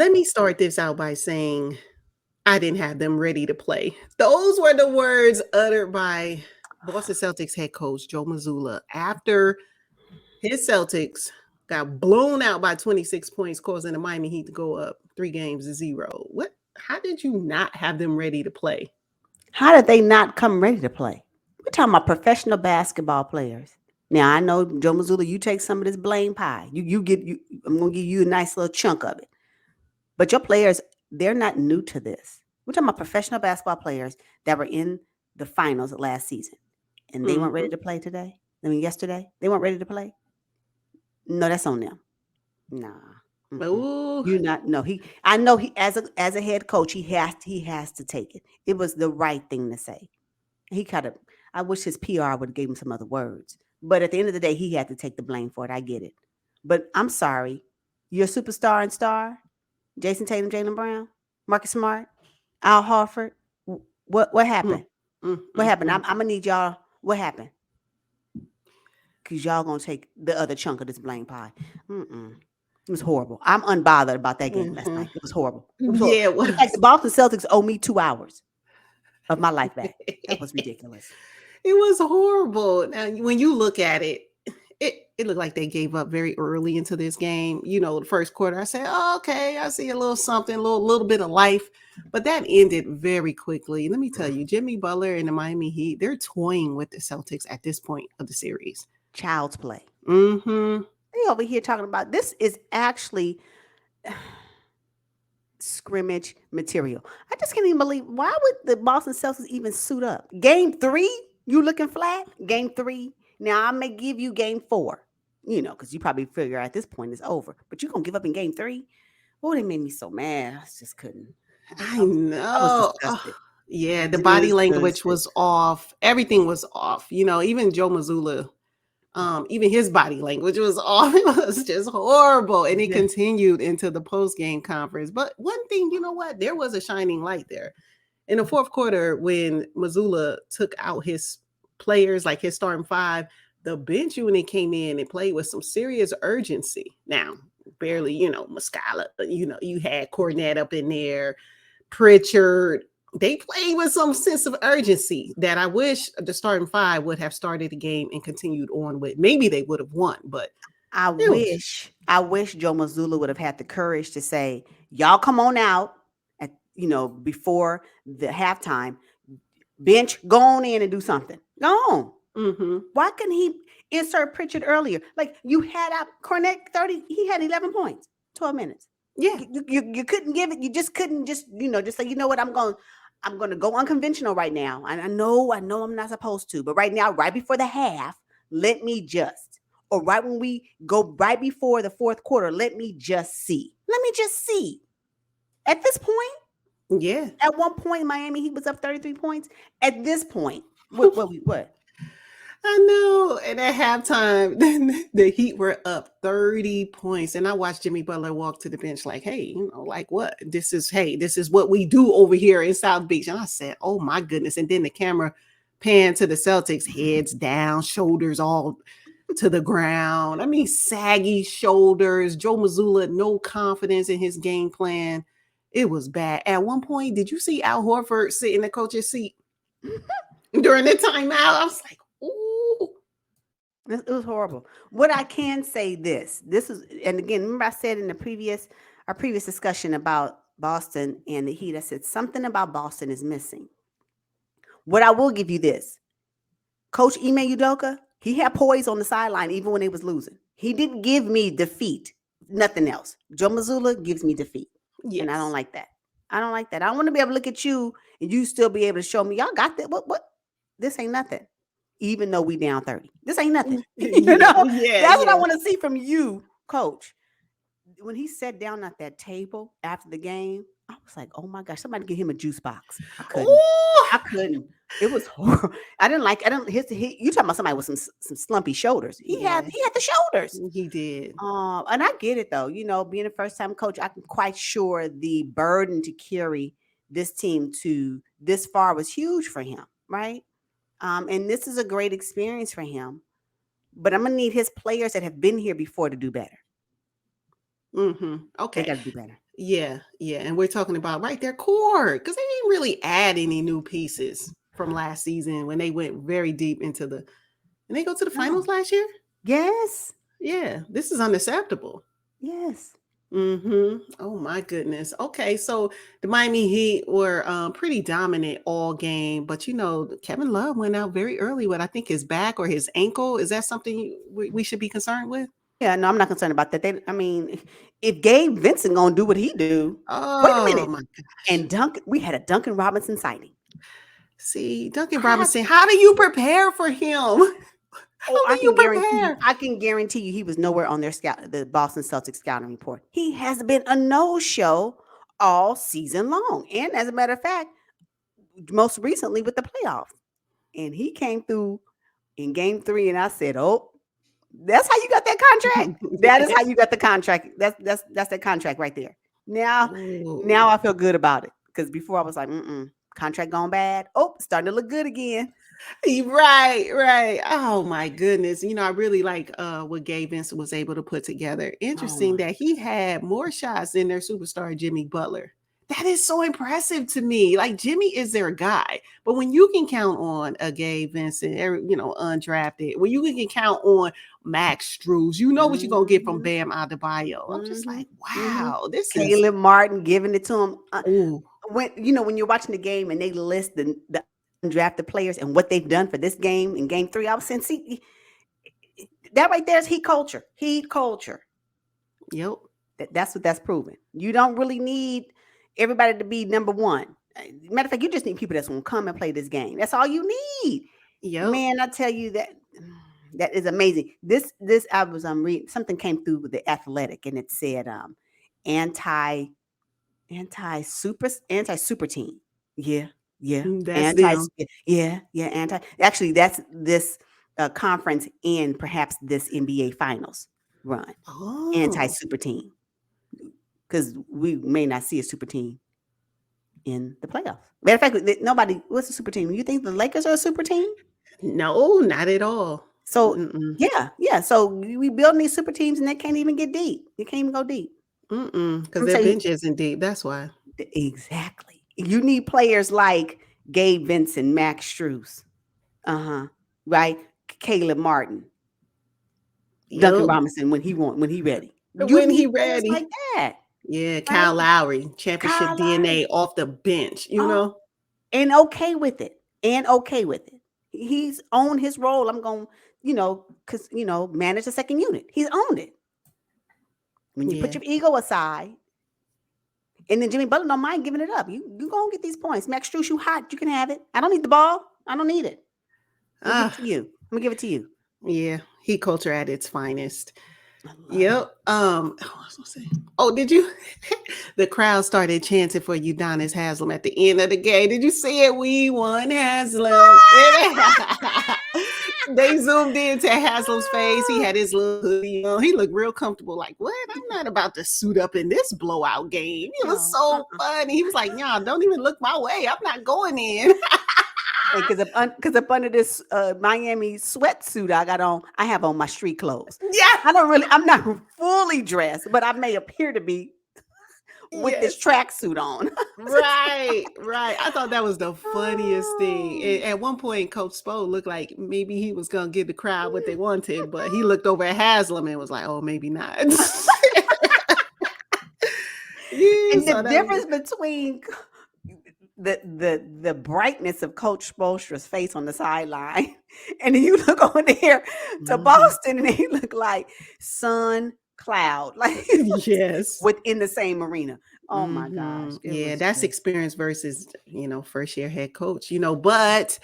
Let me start this out by saying I didn't have them ready to play. Those were the words uttered by Boston Celtics head coach Joe Mazzulla after his Celtics got blown out by 26 points, causing the Miami Heat to go up 3-0. What? How did you not have them ready to play? How did they not come ready to play? We're talking about professional basketball players. Now I know Joe Mazzulla, you take some of this blame pie. You get you. I'm gonna give you a nice little chunk of it. But your players, they're not new to this. We're talking about professional basketball players that were in the finals last season, and they weren't ready Mhm. to play today. I mean, yesterday they weren't ready to play. No, that's on them. Nah. Mm-mm. Ooh. You not no he. I know he as a head coach he has to take it. It was the right thing to say. He kind of. I wish his PR would have gave him some other words. But at the end of the day, he had to take the blame for it. I get it. But I'm sorry. You're a superstar and star. Jason Tatum, Jalen Brown, Marcus Smart, Al Horford. What Mm, happened? mm, What mm, happened? mm. I'm gonna need y'all. What happened? Because y'all gonna take the other chunk of this blame pie. Mm-mm. It was horrible. I'm unbothered about that game last Mhm. night. It was horrible. It was horrible. Yeah, it Matter of fact, was. the Boston Celtics owe me 2 hours of my life back. That was It ridiculous. was horrible. Now, when you look at it, it looked like they gave up very early into this game. The first quarter, I said, "Oh, okay, I see a little something, a little bit of life," but that ended very quickly. Let me tell you, Jimmy Butler and the Miami Heat, they're toying with the Celtics at this point of the series. Child's play. Mm-hmm. They over here talking about this is actually scrimmage material. I just can't even believe why would the Boston Celtics even suit up? Game 3, you looking flat? Game 3. Now I may give you game 4. Because you probably figure at this point it's over. But you gonna give up in game 3? Oh, they made me so mad. I just couldn't. I I was know. disgusted. Yeah, the body language Disgusted. was off. Everything was off. Even Joe Mazzulla, even his body language was off. It was just horrible. And it Yeah. continued into the post game conference. But one thing, you know what? There was a shining light there. In the fourth quarter, when Mazzulla took out his players, like his starting five, the bench unit came in and played with some serious urgency. Now, barely, Muscala, you had Cornette up in there, Pritchard. They played with some sense of urgency that I wish the starting five would have started the game and continued on with. Maybe they would have won, but I it was. wish Joe Mazzulla would have had the courage to say, "Y'all come on out before the halftime. Bench, go on in and do something. Go on." Mm-hmm. Why couldn't he insert Pritchard earlier? Like you had out Cornette 30, he had 11 points, 12 minutes. Yeah. You couldn't give it. You just couldn't just say, what, I'm going to go unconventional right now. And I know I'm not supposed to, but right now, right before the half, let me just, or right when we go right before the fourth quarter, let me just see. Let me just see. At this point, Yeah. at one point, Miami Heat was up 33 points. At this point, what? I know. And at halftime, then the Heat were up 30 points. And I watched Jimmy Butler walk to the bench like, hey, like what? This is what we do over here in South Beach. And I said, oh my goodness. And then the camera panned to the Celtics, heads down, shoulders all to the ground. I mean, saggy shoulders. Joe Mazzulla, no confidence in his game plan. It was bad. At one point, did you see Al Horford sit in the coach's seat during the timeout? I was like, ooh. It was horrible. What I can say this is, and again, remember I said in our previous discussion about Boston and the Heat, I said something about Boston is missing. What I will give you this, Coach Ime Udoka, he had poise on the sideline even when they was losing. He didn't give me defeat, nothing else. Joe Mazzulla gives me defeat, and I don't Yes. like that. I don't like that. I want to be able to look at you and you still be able to show me y'all got that. What? This ain't nothing. Even though we down 30, this ain't nothing. Yeah, yeah, That's what I yeah. want to see from you, Coach. When he sat down at that table after the game, I was like, "Oh my gosh, somebody give him a juice box." I couldn't. Ooh. I couldn't. It was horrible. I didn't like. I didn't. You talking about somebody with some slumpy shoulders? He had. Yeah, He had the shoulders. he did. And I get it though. Being a first time coach, I'm quite sure the burden to carry this team to this far was huge for him, right? And this is a great experience for him. But I'm gonna need his players that have been here before to do better. They Okay. got to do better. Yeah, and we're talking about right their core because they didn't really add any new pieces from last season when they went very deep into the and they go to the finals No. last year. Yes. Yeah, this is unacceptable. Yes. Oh my goodness. Okay, so the Miami Heat were pretty dominant all game, but Kevin Love went out very early with I think his back or his ankle. Is that something we should be concerned with? Yeah, no, I'm not concerned about that. I mean, if Gabe Vincent gonna do what he do, wait a Oh minute. my gosh. And we had a Duncan Robinson sighting. See, Duncan I, Robinson, how do you prepare for him? oh, How do you prepare? I can guarantee you, he was nowhere on the Boston Celtics scouting report. He has been a no-show all season long, and as a matter of fact, most recently with the playoffs. And he came through in Game 3, and I said, "Oh, that's how you got that contract. That is how you got the contract. That's that contract right there. Now, Ooh. I feel good about it because before I was like, contract gone bad. Oh, starting to look good again. Right, right. Oh my goodness. I really like what Gabe Vincent was able to put together. Oh Interesting my, that he had more shots than their superstar Jimmy Butler. That is so impressive to me. Like Jimmy is their guy. But when you can count on a Gabe Vincent, undrafted, when you can count on Max Struz, you know what you're gonna get from mm-hmm, Bam Adebayo. I'm just mm-hmm, like, mm-hmm. wow, this is Caleb Martin giving it to him. oh When you're watching the game and they list the undrafted players and what they've done for this game in Game 3, I was saying, see, that right there is heat culture. Heat culture. yep. That's what that's proven. You don't really need everybody to be number one. Matter of fact, you just need people that's going to come and play this game. That's all you need. Yep. Man, I tell you that is amazing. This I was reading something came through with the Athletic and it said anti anti super team. Yeah, yeah. That's Anti them. yeah, anti. Actually, that's this conference and perhaps this NBA finals run. Anti Oh. super team because we may not see a super team in the playoffs. Matter of fact, nobody. What's a super team? You think the Lakers are a super team? No, not at all. So Mm-mm. yeah. So we building these super teams and they can't even get deep. They can't even go deep. Mm-mm. Because I'm their tell you bench isn't deep. That's why. exactly. You need players like Gabe Vincent, Max Strus, right? Caleb Martin, Duncan Yep. Robinson when he ready. You When need he players ready. like that, Yeah, right? Kyle Lowry, championship Kyle Lowry, DNA off the bench. and okay with it, and okay with it. He's owned his role. I'm going, because manage the second unit. He's owned it. When you put Yeah. your ego aside, and then Jimmy Butler don't mind giving it up. You gonna get these points. Max Strus, you hot. You can have it. I don't need the ball. I don't need it. I'm gonna give it Ah, to you. I'm gonna give it to you. yeah. He culture at its finest. I love it. Yep. I was gonna say. Oh, did you? The crowd started chanting for Udonis Haslam at the end of the game. Did you see it? We won Haslam. They zoomed into Haslam's face. He had his little hoodie on. He looked real comfortable. Like, what? I'm not about to suit up in this blowout game. It was No, so funny. He was like, y'all, don't even look my way. I'm not going in. and because up under this Miami sweatsuit I got on, I have on my street clothes. Yeah. I'm not fully dressed, but I may appear to be with this Yes. tracksuit on. Right, right. I thought that was the funniest thing. Oh. At one point, Coach Spo looked like maybe he was gonna give the crowd what they wanted, but he looked over at Haslam and was like, "Oh, maybe not." Yeah, And the so that was difference between the brightness of Coach Spoelstra's face on the sideline, and then you look over there to Mhm. Boston, and they look like sun cloud, like Yes. within the same arena. Oh my gosh, it Yeah, was that's just experience versus first year head coach. But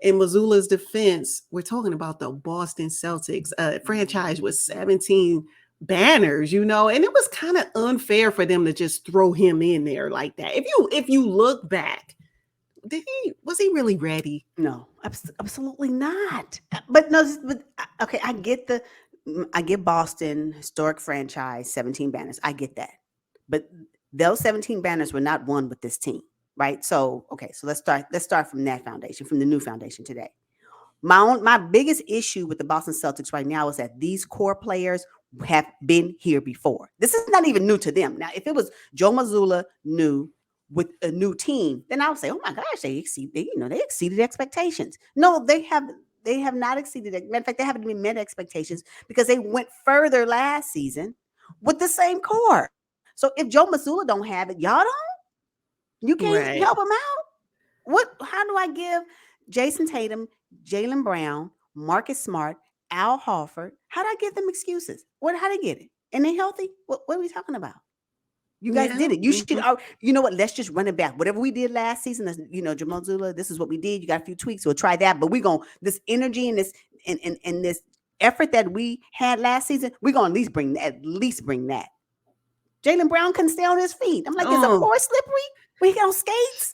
in Missoula's defense, we're talking about the Boston Celtics, franchise with 17 banners, and it was kind of unfair for them to just throw him in there like that. If you look back, was he really ready? no, absolutely not. But no, but okay, I get Boston historic franchise, 17 banners. I get that, but those 17 banners were not won with this team, right? So okay, so let's start from that foundation, from the new foundation today. My biggest issue with the Boston Celtics right now is that these core players have been here before. This is not even new to them. Now, if it was Joe Mazzulla new with a new team, then I would say, oh my gosh, they exceeded expectations. No, they have not exceeded it. Matter of fact, they haven't even met expectations because they went further last season with the same core. So if Joe Mazzulla don't have it, y'all don't, you can't Right. help him out. How do I give Jason Tatum, Jaylen Brown, Marcus Smart, Al Horford, how do I give them excuses? How they get it? And they healthy? What are we talking about? You guys Yeah. did it. You should. You know what? Let's just run it back. Whatever we did last season, Jamal Zula, this is what we did. You got a few tweaks. We'll try that. But we're going this energy and this and this effort that we had last season. We're going to at least bring that. Jaylen Brown couldn't stay on his feet. I'm like, is the floor slippery? We got on skates.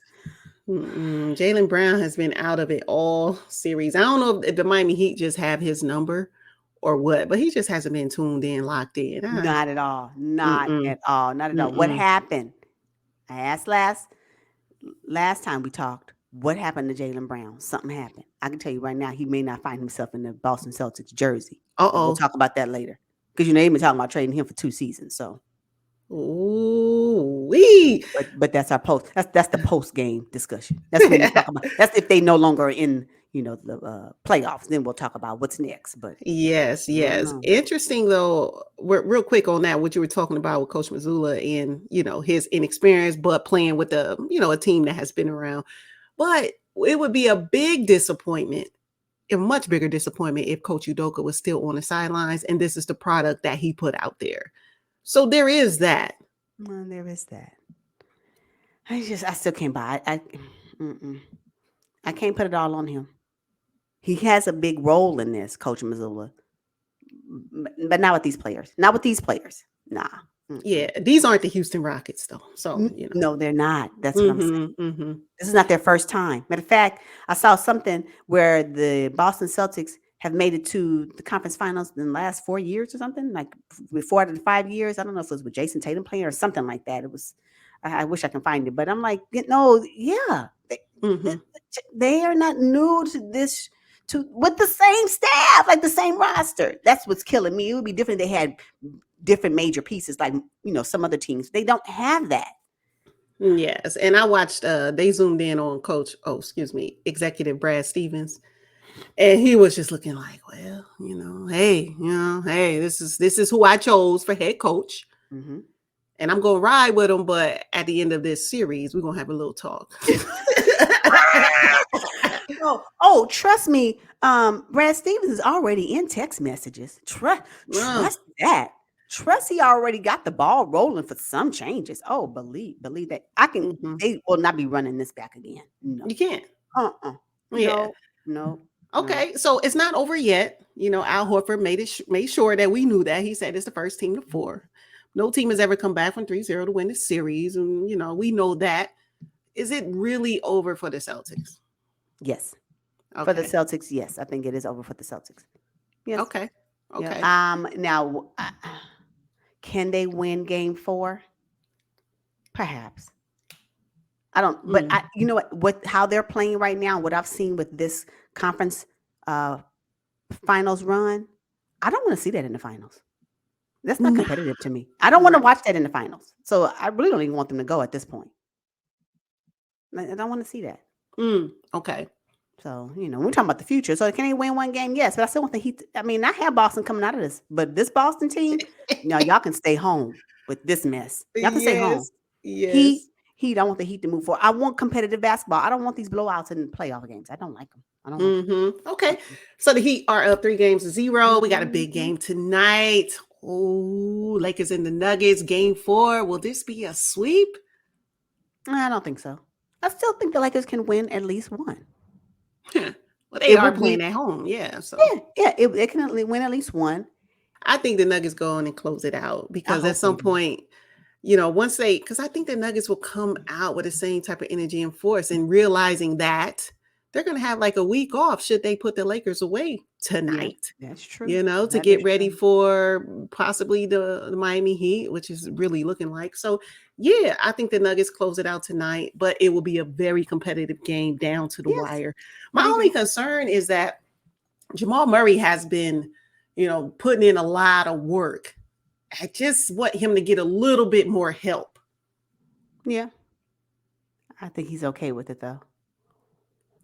Jaylen Brown has been out of it all series. I don't know if the Miami Heat just have his number or what, but he just hasn't been tuned in, locked in. Not at all. Not at all. Not at all. What happened? I asked last time we talked, what happened to Jaylen Brown? Something happened. I can tell you right now, he may not find himself in the Boston Celtics jersey. We'll talk about that later. Because they've been talking about trading him for 2 seasons. So ooh wee. But that's our post. That's the post game discussion. That's when we talk about. That's if they no longer in the playoffs. Then we'll talk about what's next. But yes. Interesting though. Real quick on that, what you were talking about with Coach Mazzulla and his inexperience, but playing with a team that has been around. But it would be a big disappointment, a much bigger disappointment, if Coach Udoka was still on the sidelines and this is the product that he put out there. So there is that. Well, there is that. I still can't buy it. I can't put it all on him. He has a big role in this, Coach Mazzulla. But not with these players. Nah. Yeah, these aren't the Houston Rockets, though. So, No, they're not. That's what I'm saying. This is not their first time. Matter of fact, I saw something where the Boston Celtics have made it to the conference finals in the last 4 years or something, like 4 out of the 5 years. I don't know if it was with Jason Tatum playing or something like that. It was, I wish I can find it, but I'm like, they are not new to this, with the same staff, like the same roster. That's what's killing me. It would be different if they had different major pieces, like, some other teams. They don't have that. Yes. And I watched, they zoomed in on executive Brad Stevens. And he was just looking like, well, hey, this is who I chose for head coach. Mm-hmm. And I'm going to ride with him. But at the end of this series, we're going to have a little talk. Trust me. Brad Stevens is already in text messages. Trust that. Trust he already got the ball rolling for some changes. Oh, believe that. They will not be running this back again. No. You can't. Yeah. No. Okay, so it's not over yet. Al Horford made sure that we knew that. He said it's the first team to 4. No team has ever come back from 3-0 to win the series. And, we know that. Is it really over for the Celtics? Yes. Okay. For the Celtics, yes. I think it is over for the Celtics. Yes. Okay. Yeah. Now, can they win game 4? Perhaps. I don't, but you know what, how they're playing right now, what I've seen with this conference finals run, I don't want to see that in the finals. That's not competitive to me. I don't want to watch that in the finals. So I really don't even want them to go at this point. I don't want to see that. Okay. So, we're talking about the future. So can they win 1 game? Yes, but I still want the Heat. I mean, I have Boston coming out of this, but this Boston team, y'all can stay home with this mess. Y'all can stay home. Yes. Heat, I want the Heat to move forward. I want competitive basketball. I don't want these blowouts in playoff games. I don't like them. I don't like them. Okay. So the Heat are up 3-0. We got a big game tonight. Oh, Lakers and the Nuggets, game 4. Will this be a sweep? I don't think so. I still think the Lakers can win at least 1. Well, they are playing at home. Yeah. So it can win at least 1. I think the Nuggets go on and close it out because at some point, once because I think the Nuggets will come out with the same type of energy and force, and realizing that they're going to have like a week off should they put the Lakers away tonight. Yeah, that's true. To get ready for possibly the Miami Heat, which is really looking like. So, yeah, I think the Nuggets close it out tonight, but it will be a very competitive game down to the wire. My only concern is that Jamal Murray has been, putting in a lot of work. I just want him to get a little bit more help. Yeah. I think he's okay with it though.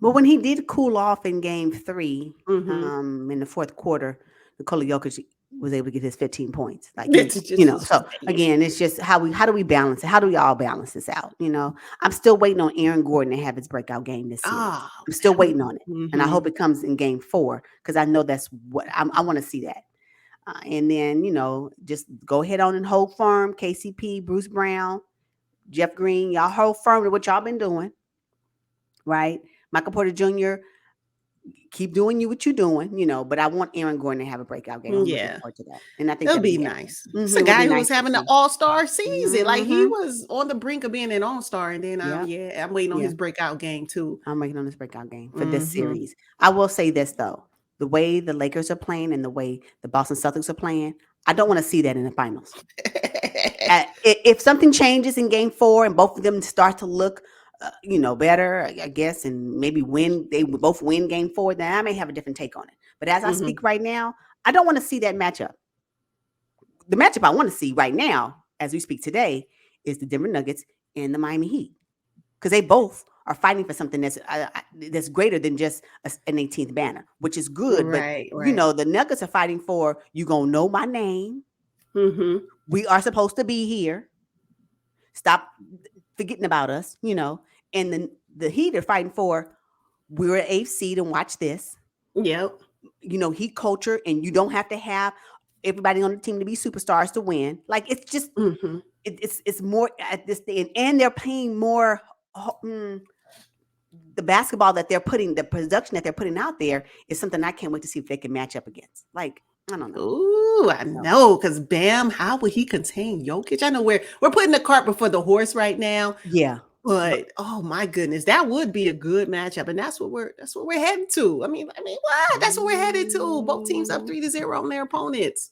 But when he did cool off in game 3, in the fourth quarter, Nikola Jokic was able to get his 15 points. Like It's just so again, it's just how do we balance it? How do we all balance this out? I'm still waiting on Aaron Gordon to have his breakout game this series. I'm still waiting on it. And I hope it comes in game 4 because I know that's what I want to see that. And then, just go ahead on and hold firm. KCP, Bruce Brown, Jeff Green, y'all hold firm to what y'all been doing. Right? Michael Porter Jr., keep doing what you're doing, but I want Aaron Gordon to have a breakout game. I'm looking forward to that. And I think it'll be nice. It's a guy who was having an all-star season. Like he was on the brink of being an all-star. And then I'm waiting on his breakout game too. I'm waiting on his breakout game for this series. I will say this though. The way the Lakers are playing and the way the Boston Celtics are playing, I don't want to see that in the finals. If something changes in game 4 and both of them start to look better, I guess, and maybe they both win game 4, then I may have a different take on it. But as I speak right now, I don't want to see that matchup. The matchup I want to see right now, as we speak today, is the Denver Nuggets and the Miami Heat. Because they both are fighting for something that's greater than just an 18th banner, which is good. Right, but, the Nuggets are fighting for, you going to know my name. We are supposed to be here. Stop forgetting about us, and the Heat are fighting for, we're an 8th seed and watch this. Yep. Heat culture, and you don't have to have everybody on the team to be superstars to win. Like it's just, it's more at this day, and they're playing more. The basketball that they're putting, the production that they're putting out there is something I can't wait to see if they can match up against. Like, I don't know. Ooh, I know, because Bam, how would he contain Jokic? I know we're putting the cart before the horse right now. Yeah. But oh my goodness, that would be a good matchup, and that's what we're heading to. I mean, what? That's what we're headed to. Both teams up 3-0 on their opponents.